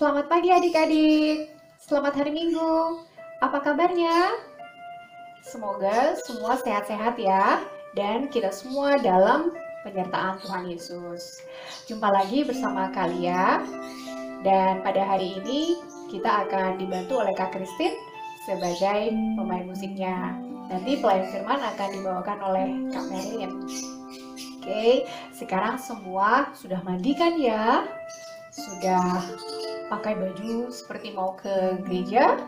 Selamat pagi adik-adik, selamat hari Minggu. Apa kabarnya? Semoga semua sehat-sehat ya, dan kita semua dalam penyertaan Tuhan Yesus. Jumpa lagi bersama kalian, dan pada hari ini kita akan dibantu oleh Kak Christine sebagai pemain musiknya. Nanti pelayan firman akan dibawakan oleh Kak Merin. Oke, sekarang semua sudah mandi kan ya? Sudah pakai baju seperti mau ke gereja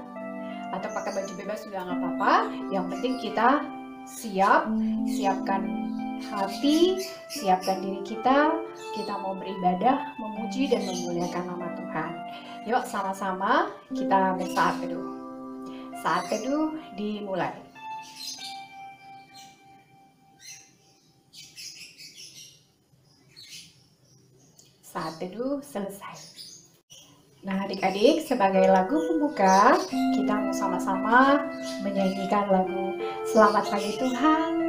atau pakai baju bebas juga nggak apa-apa. Yang penting kita siapkan hati, siapkan diri kita mau beribadah, memuji dan memuliakan nama Tuhan. Yuk sama-sama kita bersaat teduh. Saat teduh dimulai. Saat teduh selesai. Nah adik-adik, sebagai lagu pembuka, kita mau sama-sama menyanyikan lagu Selamat Pagi Tuhan.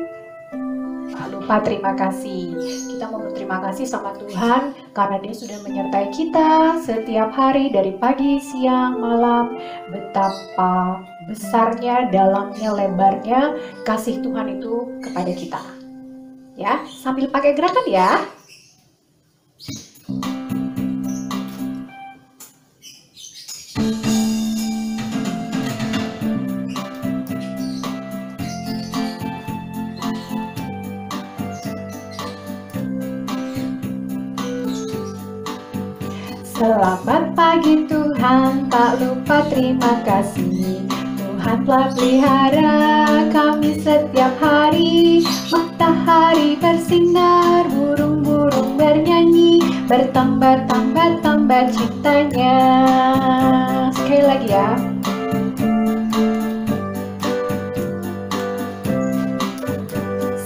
Tak lupa terima kasih. Kita mau berterima kasih sama Tuhan karena Dia sudah menyertai kita setiap hari dari pagi, siang, malam. Betapa besarnya, dalamnya, lebarnya kasih Tuhan itu kepada kita. Ya, sambil pakai gerakan ya. Selamat pagi Tuhan, tak lupa terima kasih. Tuhan telah pelihara kami setiap hari. Matahari bersinar, burung-burung bernyanyi, bertambah-tambah cintanya. Sekali lagi ya.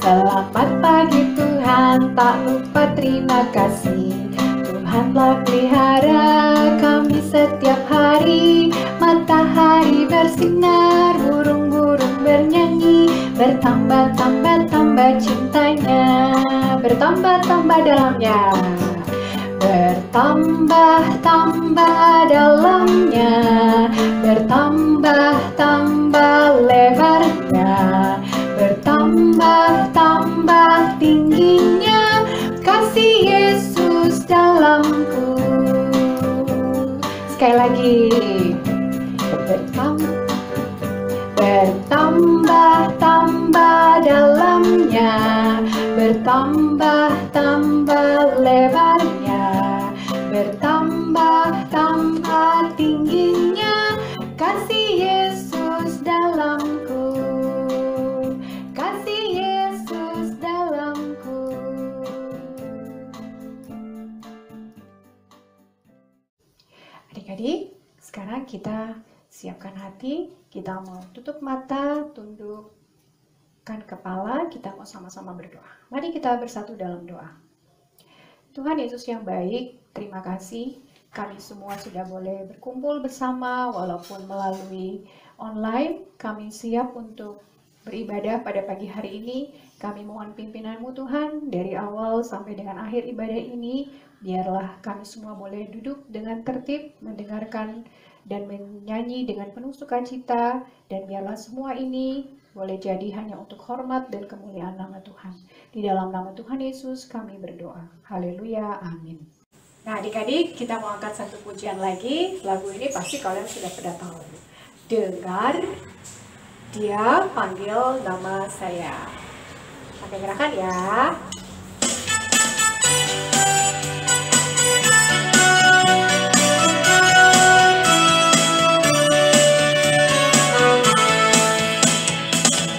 Selamat pagi Tuhan, tak lupa terima kasih. Tuhan telah pelihara kami setiap hari. Matahari bersinar, burung-burung bernyanyi, bertambah-tambah cintanya, bertambah-tambah dalamnya, bertambah-tambah dalamnya, bertambah-tambah lebarnya, bertambah-tambah tingginya kasih Yesus dalamku. Sekali lagi, bertambah-tambah dalamnya, bertambah-tambah lebarnya, bertambah-tambah tingginya kasih Yesus dalamku, kasih Yesus dalamku. Adik-adik, sekarang kita siapkan hati, kita mau tutup mata, tundukkan kepala, kita mau sama-sama berdoa. Mari kita bersatu dalam doa. Tuhan Yesus yang baik, terima kasih kami semua sudah boleh berkumpul bersama walaupun melalui online. Kami siap untuk beribadah pada pagi hari ini. Kami mohon pimpinan-Mu Tuhan dari awal sampai dengan akhir ibadah ini. Biarlah kami semua boleh duduk dengan tertib, mendengarkan dan menyanyi dengan penuh sukacita. Dan biarlah semua ini boleh jadi hanya untuk hormat dan kemuliaan nama Tuhan. Di dalam nama Tuhan Yesus kami berdoa. Haleluya, amin. Nah adik-adik, kita mau angkat satu pujian lagi. Lagu ini pasti kalian sudah pada tahu. Dengar, Dia panggil nama saya. Pakai gerakan ya.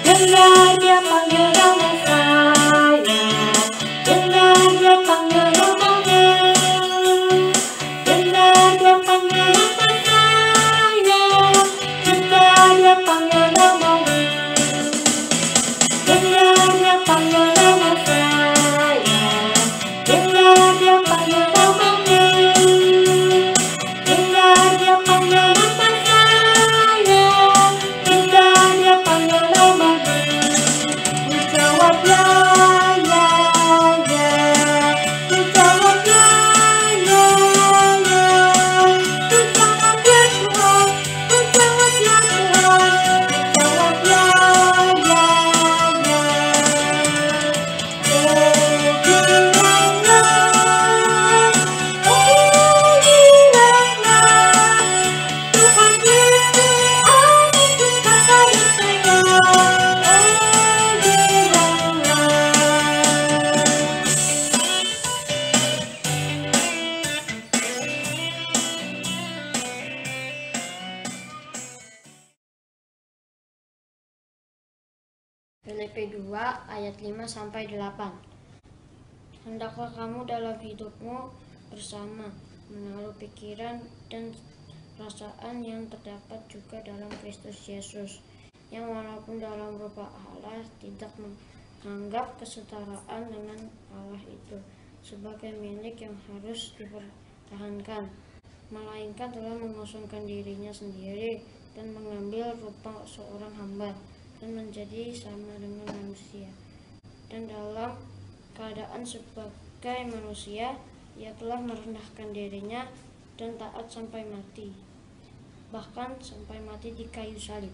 Dengar Dia panggil nama saya. Dengar Dia panggil namamu. Dengar Dia panggil nama saya. Dengar Dia panggil namamu. Dengar Dia panggil nama saya. 2 ayat 5-8. Hendaklah kamu dalam hidupmu bersama menaruh pikiran dan perasaan yang terdapat juga dalam Kristus Yesus, yang walaupun dalam rupa Allah tidak menganggap kesetaraan dengan Allah itu sebagai milik yang harus dipertahankan, melainkan telah mengosongkan dirinya sendiri dan mengambil rupa seorang hamba dan menjadi sama dengan manusia. Dan dalam keadaan sebagai manusia, ia telah merendahkan dirinya dan taat sampai mati, bahkan sampai mati di kayu salib.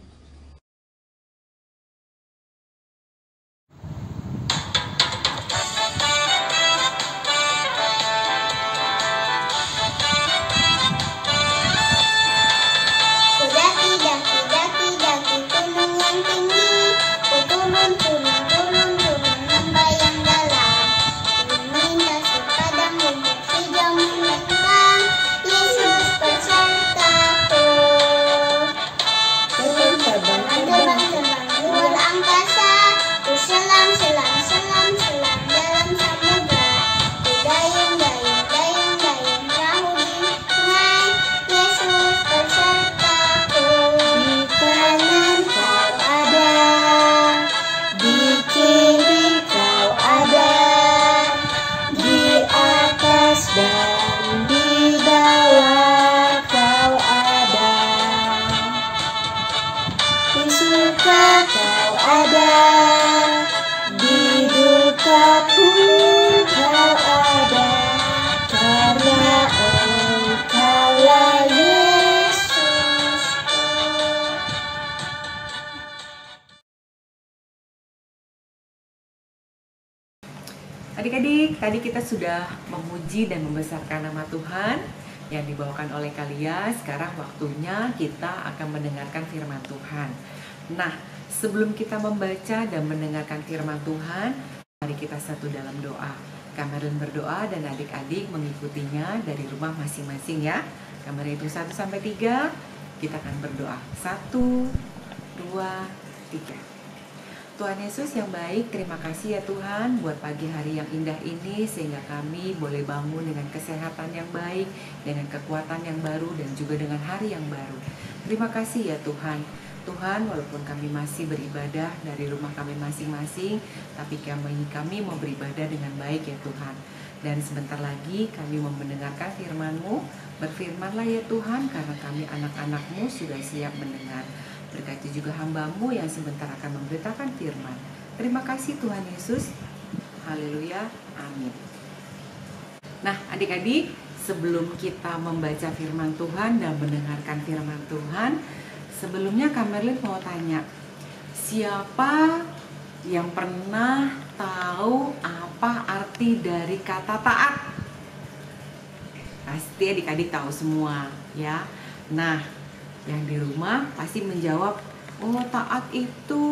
Adik-adik, tadi kita sudah memuji dan membesarkan nama Tuhan yang dibawakan oleh Kalia. Sekarang waktunya kita akan mendengarkan firman Tuhan. Nah, sebelum kita membaca dan mendengarkan firman Tuhan, mari kita satu dalam doa. Kak Merlin berdoa dan adik-adik mengikutinya dari rumah masing-masing ya. Kak Merlin hitung 1-3, kita akan berdoa. 1, 2, 3. Tuhan Yesus yang baik, terima kasih ya Tuhan buat pagi hari yang indah ini, sehingga kami boleh bangun dengan kesehatan yang baik, dengan kekuatan yang baru, dan juga dengan hari yang baru. Terima kasih ya Tuhan. Tuhan, walaupun kami masih beribadah dari rumah kami masing-masing, tapi kami mau beribadah dengan baik ya Tuhan. Dan sebentar lagi kami mau mendengarkan firman-Mu. Berfirmanlah ya Tuhan, karena kami anak-anak-Mu sudah siap mendengar. Berkati juga hamba-Mu yang sebentar akan memberitakan firman. Terima kasih Tuhan Yesus. Haleluya. Amin. Nah adik-adik, sebelum kita membaca firman Tuhan dan mendengarkan firman Tuhan, sebelumnya Kak Merlin mau tanya, siapa yang pernah tahu apa arti dari kata taat? Pasti adik-adik tahu semua ya. Nah, yang di rumah pasti menjawab, oh taat itu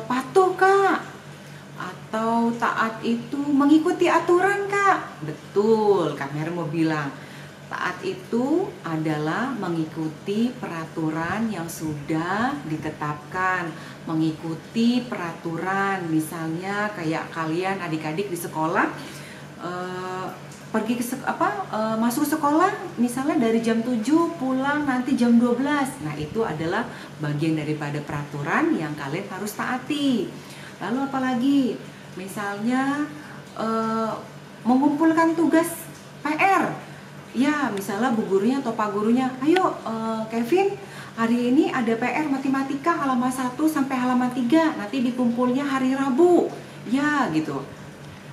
patuh Kak, atau taat itu mengikuti aturan Kak. Betul, Kak Mer mau bilang, taat itu adalah mengikuti peraturan yang sudah ditetapkan, mengikuti peraturan. Misalnya kayak kalian adik-adik di sekolah, pergi ke masuk sekolah misalnya dari jam 7 pulang nanti jam 12. Nah, itu adalah bagian daripada peraturan yang kalian harus taati. Lalu apalagi misalnya mengumpulkan tugas PR. Ya, misalnya bu gurunya atau pak gurunya, ayo Kevin, hari ini ada PR matematika halaman 1 sampai halaman 3, nanti dikumpulnya hari Rabu. Ya, gitu.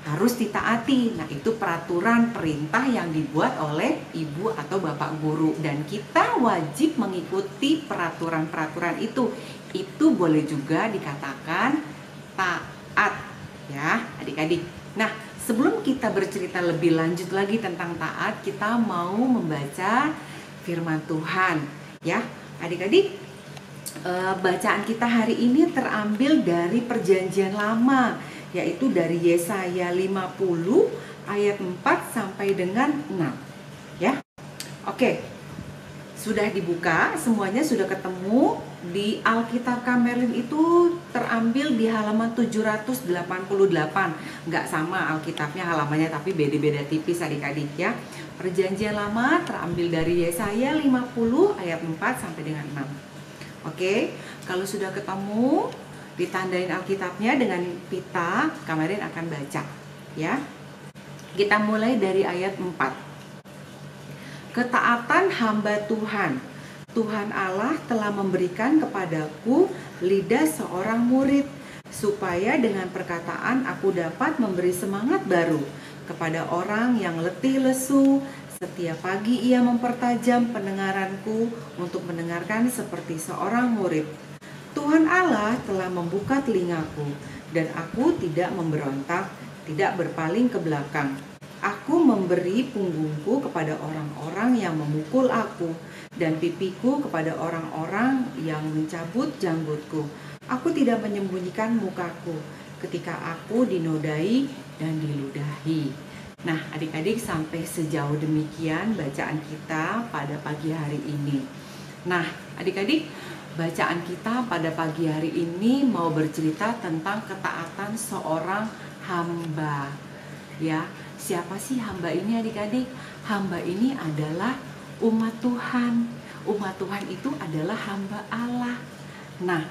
Harus ditaati. Nah, itu peraturan perintah yang dibuat oleh ibu atau bapak guru, dan kita wajib mengikuti peraturan-peraturan itu. Itu boleh juga dikatakan taat ya adik-adik. Nah, sebelum kita bercerita lebih lanjut lagi tentang taat, kita mau membaca firman Tuhan ya adik-adik. Bacaan kita hari ini terambil dari Perjanjian Lama, yaitu dari Yesaya 50 ayat 4 sampai dengan 6 ya. Oke. sudah dibuka, semuanya sudah ketemu. Di Alkitab Kak Merlin itu terambil di halaman 788. Nggak sama Alkitabnya halamannya, tapi beda-beda tipis adik-adik ya. Perjanjian Lama terambil dari Yesaya 50 ayat 4 sampai dengan 6. Oke, kalau sudah ketemu, ditandain Alkitabnya dengan pita, Kak Merlin akan baca ya. Kita mulai dari ayat 4. Ketaatan hamba Tuhan. Tuhan Allah telah memberikan kepadaku lidah seorang murid, supaya dengan perkataan aku dapat memberi semangat baru kepada orang yang letih lesu. Setiap pagi ia mempertajam pendengaranku untuk mendengarkan seperti seorang murid. Tuhan Allah telah membuka telingaku, dan aku tidak memberontak, tidak berpaling ke belakang. Aku memberi punggungku kepada orang-orang yang memukul aku, dan pipiku kepada orang-orang yang mencabut janggutku. Aku tidak menyembunyikan mukaku ketika aku dinodai dan diludahi. Nah, adik-adik, sampai sejauh demikian bacaan kita pada pagi hari ini. Nah, adik-adik, bacaan kita pada pagi hari ini mau bercerita tentang ketaatan seorang hamba. Ya, siapa sih hamba ini adik-adik? Hamba ini adalah umat Tuhan. Umat Tuhan itu adalah hamba Allah. Nah,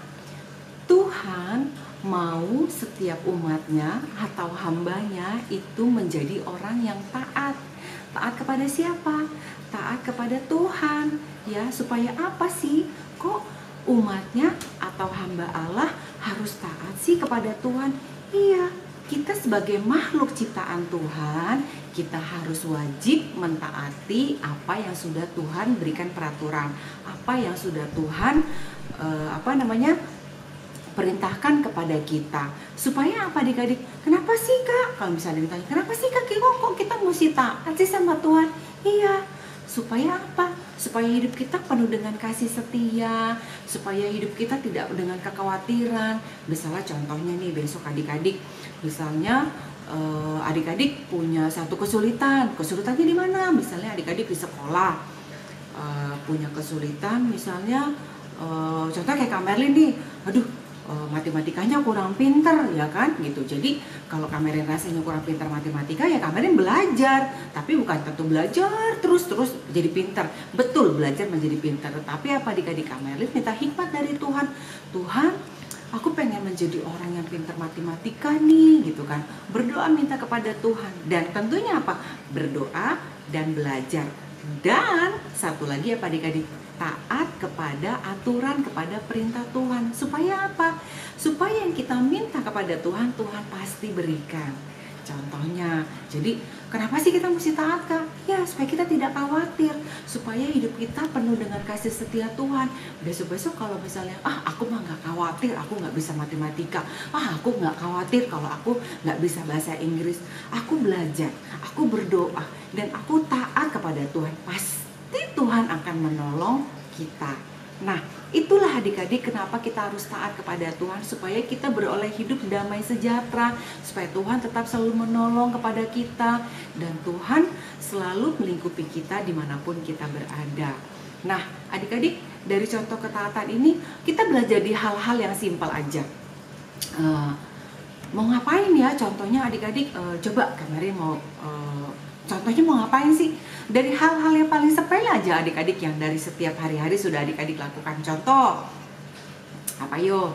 Tuhan mau setiap umatnya atau hambanya itu menjadi orang yang taat. Taat kepada siapa? Taat kepada Tuhan. Ya, supaya apa sih? Kok umatnya atau hamba Allah harus taat sih kepada Tuhan? Iya, kita sebagai makhluk ciptaan Tuhan, kita harus wajib mentaati apa yang sudah Tuhan berikan peraturan, apa yang sudah Tuhan perintahkan kepada kita. Supaya apa adik-adik? Kenapa sih Kak? Kalau misalnya ditanya, kenapa sih Kak kok kita mesti taat sih sama Tuhan? Iya, supaya apa? Supaya hidup kita penuh dengan kasih setia, supaya hidup kita tidak dengan kekhawatiran. Misalnya contohnya nih, besok adik-adik, misalnya adik-adik punya satu kesulitannya di mana? Misalnya adik-adik di sekolah punya kesulitan, misalnya contoh kayak Kak Merlin nih, aduh matematikanya kurang pinter ya kan gitu. Jadi kalau Kak Merlin rasanya kurang pinter matematika, ya Kak Merlin belajar, tapi bukan tentu belajar terus jadi pinter. Betul, belajar menjadi pinter, tetapi apa adik-adik, Kak Merlin minta hikmat dari Tuhan. Tuhan, aku pengen menjadi orang yang pintar matematika nih gitu kan. Berdoa minta kepada Tuhan, dan tentunya apa? Berdoa dan belajar. Dan satu lagi apa adik-adik? Taat kepada aturan, kepada perintah Tuhan. Supaya apa? Supaya yang kita minta kepada Tuhan, Tuhan pasti berikan. Contohnya, jadi kenapa sih kita mesti taat Kak? Ya, supaya kita tidak khawatir, supaya hidup kita penuh dengan kasih setia Tuhan. Besok-besok kalau misalnya, aku mah nggak khawatir, aku nggak bisa matematika, aku nggak khawatir kalau aku nggak bisa bahasa Inggris, aku belajar, aku berdoa, dan aku taat kepada Tuhan, pasti Tuhan akan menolong kita. Nah, itulah adik-adik kenapa kita harus taat kepada Tuhan, supaya kita beroleh hidup damai sejahtera, supaya Tuhan tetap selalu menolong kepada kita, dan Tuhan selalu melingkupi kita dimanapun kita berada. Nah, adik-adik, dari contoh ketaatan ini kita belajar di hal-hal yang simpel aja. Mau ngapain ya? Contohnya adik-adik, coba Kak Merlin mau contohnya mau ngapain sih? Dari hal-hal yang paling sepele aja adik-adik, yang dari setiap hari-hari sudah adik-adik lakukan. Contoh, apa yo?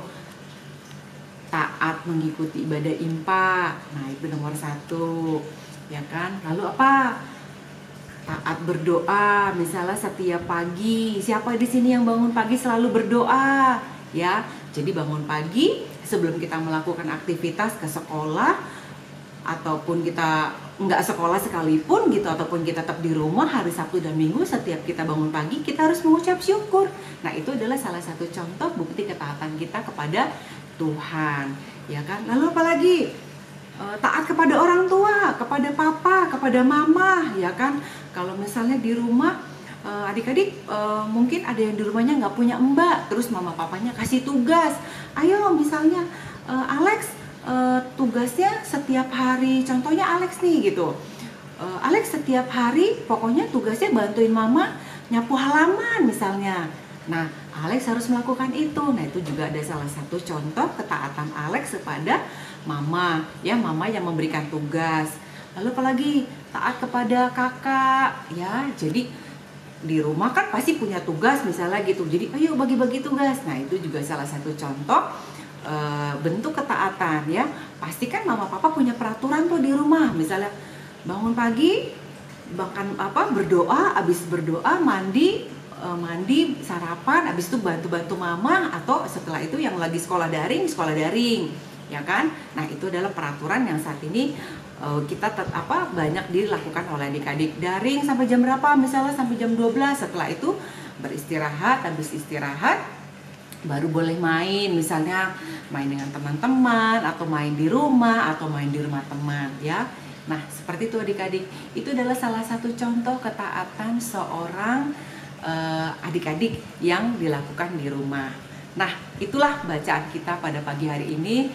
Taat mengikuti ibadah IMPA. Nah, itu nomor 1, ya kan? Lalu apa? Taat berdoa, misalnya setiap pagi. Siapa di sini yang bangun pagi selalu berdoa? Ya, jadi bangun pagi sebelum kita melakukan aktivitas ke sekolah, ataupun kita nggak sekolah sekalipun gitu, ataupun kita tetap di rumah hari Sabtu dan Minggu, setiap kita bangun pagi kita harus mengucap syukur. Nah, itu adalah salah satu contoh bukti ketaatan kita kepada Tuhan, ya kan? Lalu apalagi? Taat kepada orang tua, kepada papa, kepada mama, ya kan? Kalau misalnya di rumah adik-adik mungkin ada yang di rumahnya nggak punya mbak, terus mama papanya kasih tugas, ayo misalnya Alex, tugasnya setiap hari, contohnya Alex nih gitu, Alex setiap hari pokoknya tugasnya bantuin mama nyapu halaman misalnya. Nah, Alex harus melakukan itu. Nah, itu juga ada salah satu contoh ketaatan Alex kepada mama, ya, mama yang memberikan tugas. Lalu apalagi taat kepada kakak, ya. Jadi di rumah kan pasti punya tugas misalnya gitu. Jadi ayo bagi-bagi tugas. Nah, itu juga salah satu contoh bentuk ketaatan, ya. Pastikan mama papa punya peraturan tuh di rumah. Misalnya bangun pagi, bahkan berdoa, habis berdoa mandi sarapan, habis itu bantu-bantu mama, atau setelah itu yang lagi sekolah daring, ya kan. Nah, itu adalah peraturan yang saat ini kita banyak dilakukan oleh adik-adik. Daring sampai jam berapa? Misalnya sampai jam 12. Setelah itu beristirahat, habis istirahat baru boleh main, misalnya main dengan teman-teman, atau main di rumah, atau main di rumah teman, ya. Nah, seperti itu adik-adik. Itu adalah salah satu contoh ketaatan seorang adik-adik yang dilakukan di rumah. Nah, itulah bacaan kita pada pagi hari ini.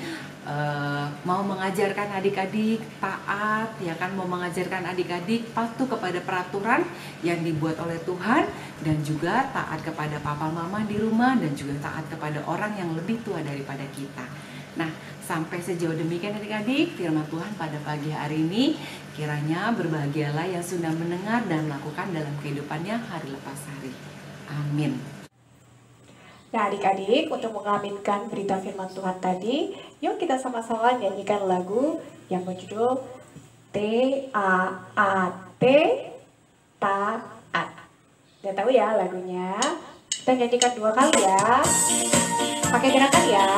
Mau mengajarkan adik-adik taat, ya kan, mau mengajarkan adik-adik patuh kepada peraturan yang dibuat oleh Tuhan, dan juga taat kepada papa mama di rumah, dan juga taat kepada orang yang lebih tua daripada kita. Nah, sampai sejauh demikian adik-adik firman Tuhan pada pagi hari ini. Kiranya berbahagialah yang sudah mendengar dan melakukan dalam kehidupannya hari lepas hari. Amin. Nah adik-adik, untuk mengaminkan berita firman Tuhan tadi, yuk kita sama-sama nyanyikan lagu yang berjudul T-A-A-T, taat. Udah tahu ya lagunya? Kita nyanyikan 2 kali ya. Pakai gerakan ya.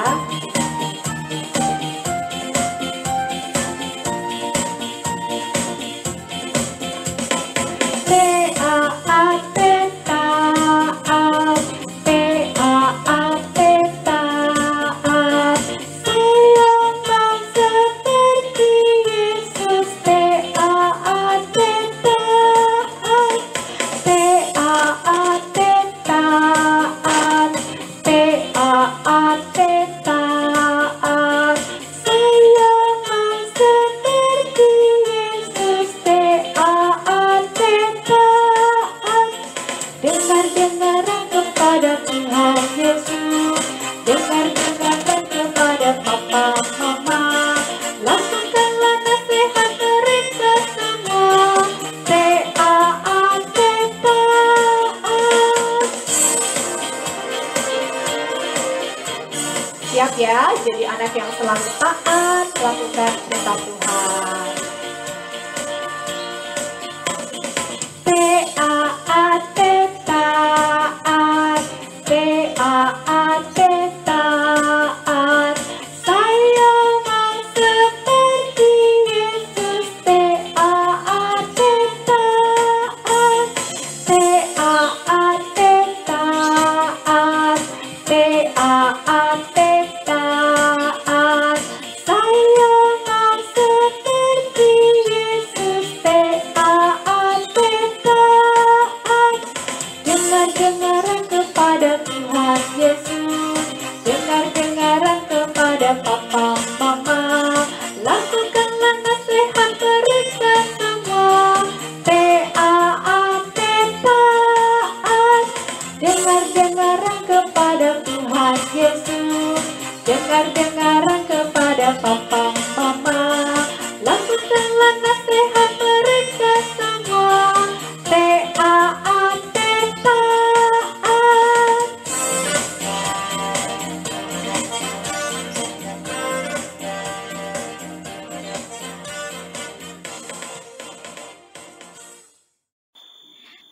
Siap ya, jadi anak yang selalu taat melakukan perintah Tuhan. T-A-A-T, taat, T-A-A-T, taat. Saya mau seperti Yesus, T-A-A-T, taat, T-A-A-T, taat, T-A-A-T. Dengar-dengaran kepada papa, mama, lakukanlah nasihat mereka semua. T-A-A-T, taat.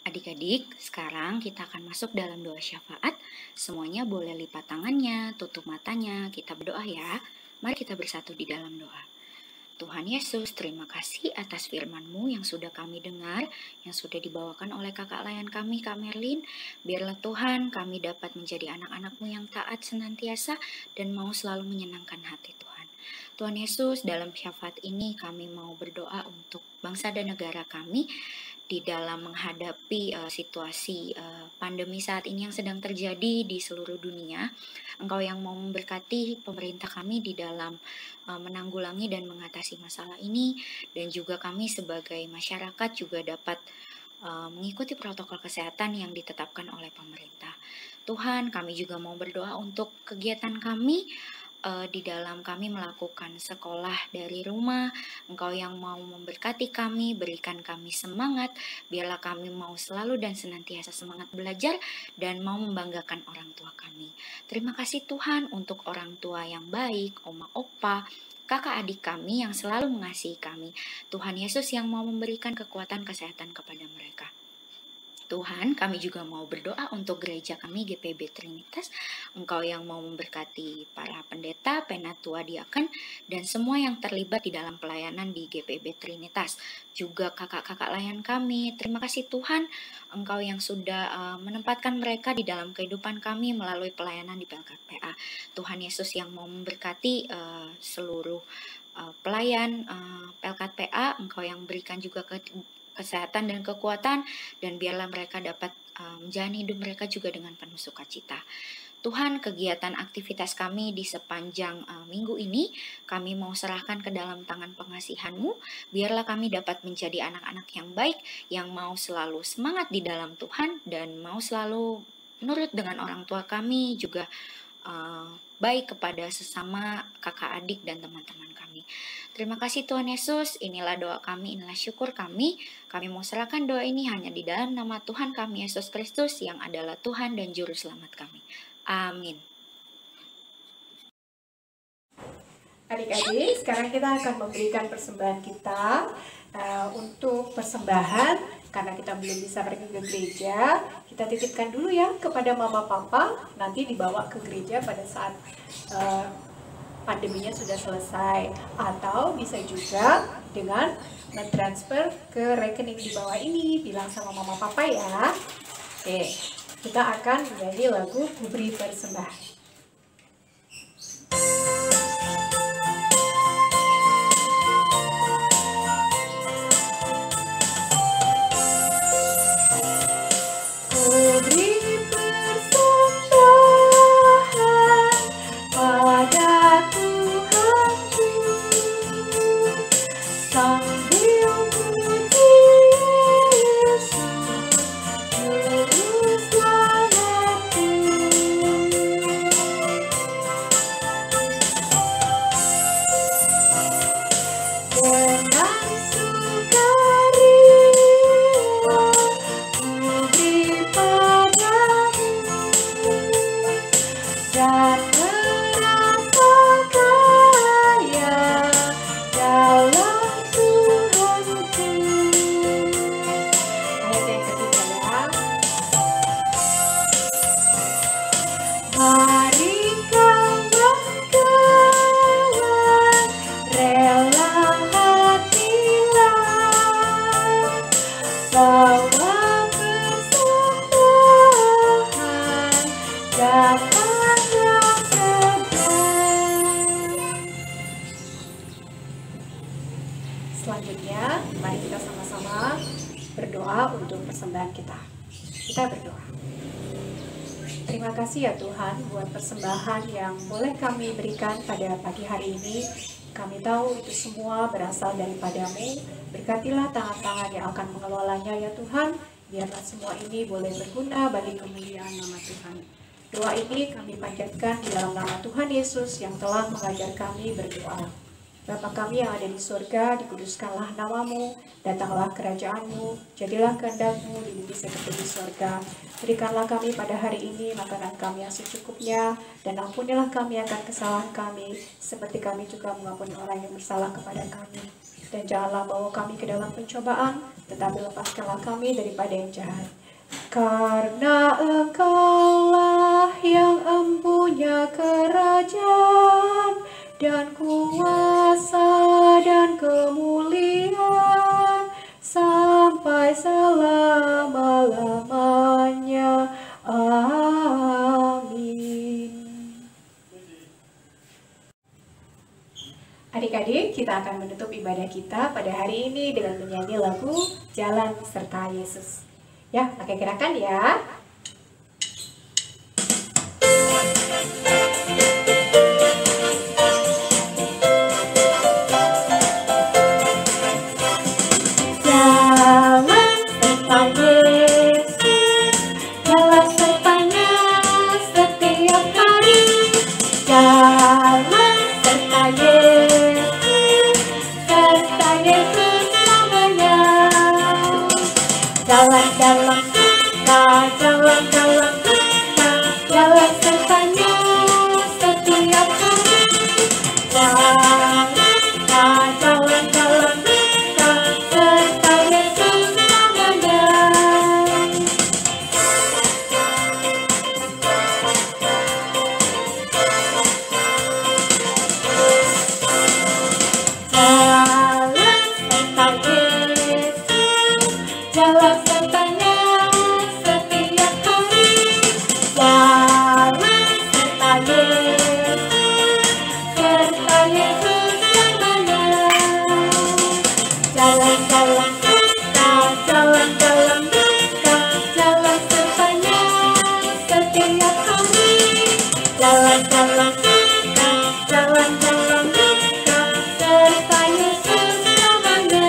Adik-adik, sekarang kita akan masuk dalam doa syafaat. Semuanya boleh lipat tangannya, tutup matanya, kita berdoa ya. Mari kita bersatu di dalam doa. Tuhan Yesus, terima kasih atas firman-Mu yang sudah kami dengar, yang sudah dibawakan oleh kakak layan kami, Kak Merlin. Biarlah Tuhan kami dapat menjadi anak-anak-Mu yang taat senantiasa dan mau selalu menyenangkan hati Tuhan. Tuhan Yesus, dalam syafaat ini kami mau berdoa untuk bangsa dan negara kami, di dalam menghadapi situasi pandemi saat ini yang sedang terjadi di seluruh dunia. Engkau yang mau memberkati pemerintah kami di dalam menanggulangi dan mengatasi masalah ini, dan juga kami sebagai masyarakat juga dapat mengikuti protokol kesehatan yang ditetapkan oleh pemerintah. Tuhan, kami juga mau berdoa untuk kegiatan kami di dalam kami melakukan sekolah dari rumah. Engkau yang mau memberkati kami, berikan kami semangat, biarlah kami mau selalu dan senantiasa semangat belajar dan mau membanggakan orang tua kami. Terima kasih Tuhan untuk orang tua yang baik, oma opa, kakak adik kami yang selalu mengasihi kami. Tuhan Yesus yang mau memberikan kekuatan kesehatan kepada mereka. Tuhan, kami juga mau berdoa untuk gereja kami GPB Trinitas. Engkau yang mau memberkati para pendeta, penatua, diaken, dan semua yang terlibat di dalam pelayanan di GPB Trinitas. Juga kakak-kakak layan kami. Terima kasih Tuhan, Engkau yang sudah menempatkan mereka di dalam kehidupan kami melalui pelayanan di PLKPA. Tuhan Yesus yang mau memberkati seluruh pelayan PLKPA. Engkau yang berikan juga kesehatan dan kekuatan, dan biarlah mereka dapat menjalani hidup mereka juga dengan penuh sukacita. Tuhan, kegiatan aktivitas kami di sepanjang minggu ini, kami mau serahkan ke dalam tangan pengasihan-Mu, biarlah kami dapat menjadi anak-anak yang baik, yang mau selalu semangat di dalam Tuhan, dan mau selalu nurut dengan orang tua kami, juga baik kepada sesama kakak adik dan teman-teman kami. Terima kasih Tuhan Yesus, inilah doa kami, inilah syukur kami. Kami mau serahkan doa ini hanya di dalam nama Tuhan kami Yesus Kristus yang adalah Tuhan dan Juru Selamat kami. Amin. Adik-adik, sekarang kita akan memberikan persembahan kita. Untuk persembahan, karena kita belum bisa pergi ke gereja, kita titipkan dulu ya kepada mama papa, nanti dibawa ke gereja pada saat pandeminya sudah selesai, atau bisa juga dengan mentransfer ke rekening di bawah ini, bilang sama mama papa ya. Oke, kita akan menyanyi lagu Ku Beri Persembahan. Selanjutnya, mari kita sama-sama berdoa untuk persembahan kita. Kita berdoa. Terima kasih ya Tuhan buat persembahan yang boleh kami berikan pada pagi hari ini. Kami tahu itu semua berasal daripada-Mu. Berkatilah tangan-tangan yang akan mengelolanya ya Tuhan. Biarlah semua ini boleh berguna bagi kemuliaan nama Tuhan. Doa ini kami panjatkan di dalam nama Tuhan Yesus yang telah mengajar kami berdoa. Bapa kami yang ada di surga, dikuduskanlah nama-Mu, datanglah kerajaan-Mu, jadilah kehendak-Mu di bumi seperti di surga. Berikanlah kami pada hari ini makanan kami yang secukupnya, dan ampunilah kami akan kesalahan kami, seperti kami juga mengampuni orang yang bersalah kepada kami. Dan janganlah bawa kami ke dalam pencobaan, tetapi lepaskanlah kami daripada yang jahat. Karena Engkaulah yang empunya kerajaan, dan kuasa dan kemuliaan sampai selama-lamanya. Amin. Adik-adik, kita akan menutup ibadah kita pada hari ini dengan menyanyi lagu Jalan Serta Yesus. Ya, pakai gerakan ya. Jalan serta Jalan dalam duka, jalan dalam duka, jalan sertanya setiap hari. Jalan dalam duka, serta Yesus namanya. Jalan sertanya setiap hari. Jalan serta Yesus namanya. Jalan dalam duka, jalan dalam duka, jalan sertanya setiap hari. Jalan dalam duka, jalan dalam duka, serta Yesus namanya.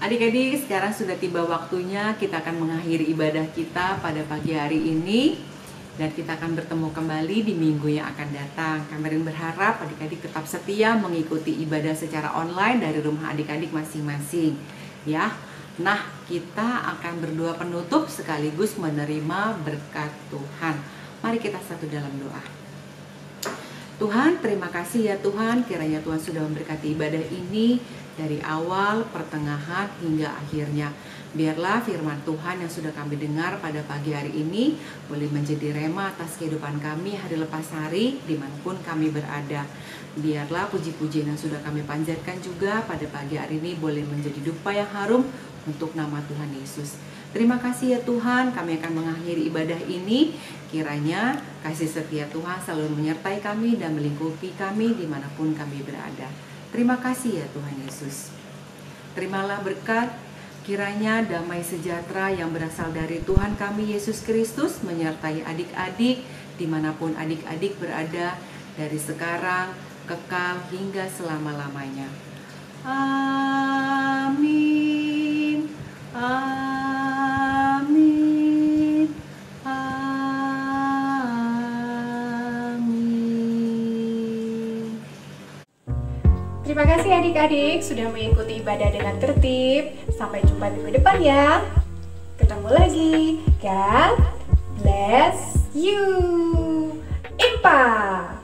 Adik-adik, sekarang sudah tiba waktunya kita akan mengakhiri ibadah kita pada pagi hari ini. Dan kita akan bertemu kembali di minggu yang akan datang. Kami berharap adik-adik tetap setia mengikuti ibadah secara online dari rumah adik-adik masing-masing. Ya, nah kita akan berdoa penutup sekaligus menerima berkat Tuhan. Mari kita satu dalam doa. Tuhan, terima kasih ya Tuhan, kiranya Tuhan sudah memberkati ibadah ini dari awal, pertengahan, hingga akhirnya. Biarlah firman Tuhan yang sudah kami dengar pada pagi hari ini boleh menjadi rema atas kehidupan kami hari lepas hari dimanapun kami berada. Biarlah puji-pujian yang sudah kami panjatkan juga pada pagi hari ini boleh menjadi dupa yang harum untuk nama Tuhan Yesus. Terima kasih ya Tuhan, kami akan mengakhiri ibadah ini. Kiranya kasih setia Tuhan selalu menyertai kami dan melingkupi kami dimanapun kami berada. Terima kasih ya Tuhan Yesus. Terimalah berkat, kiranya damai sejahtera yang berasal dari Tuhan kami Yesus Kristus menyertai adik-adik dimanapun adik-adik berada dari sekarang, kekal hingga selama-lamanya. Amin. Amin. Amin. Terima kasih adik-adik sudah mengikuti ibadah dengan tertib. Sampai jumpa minggu depan ya. Ketemu lagi. God bless you. Impa.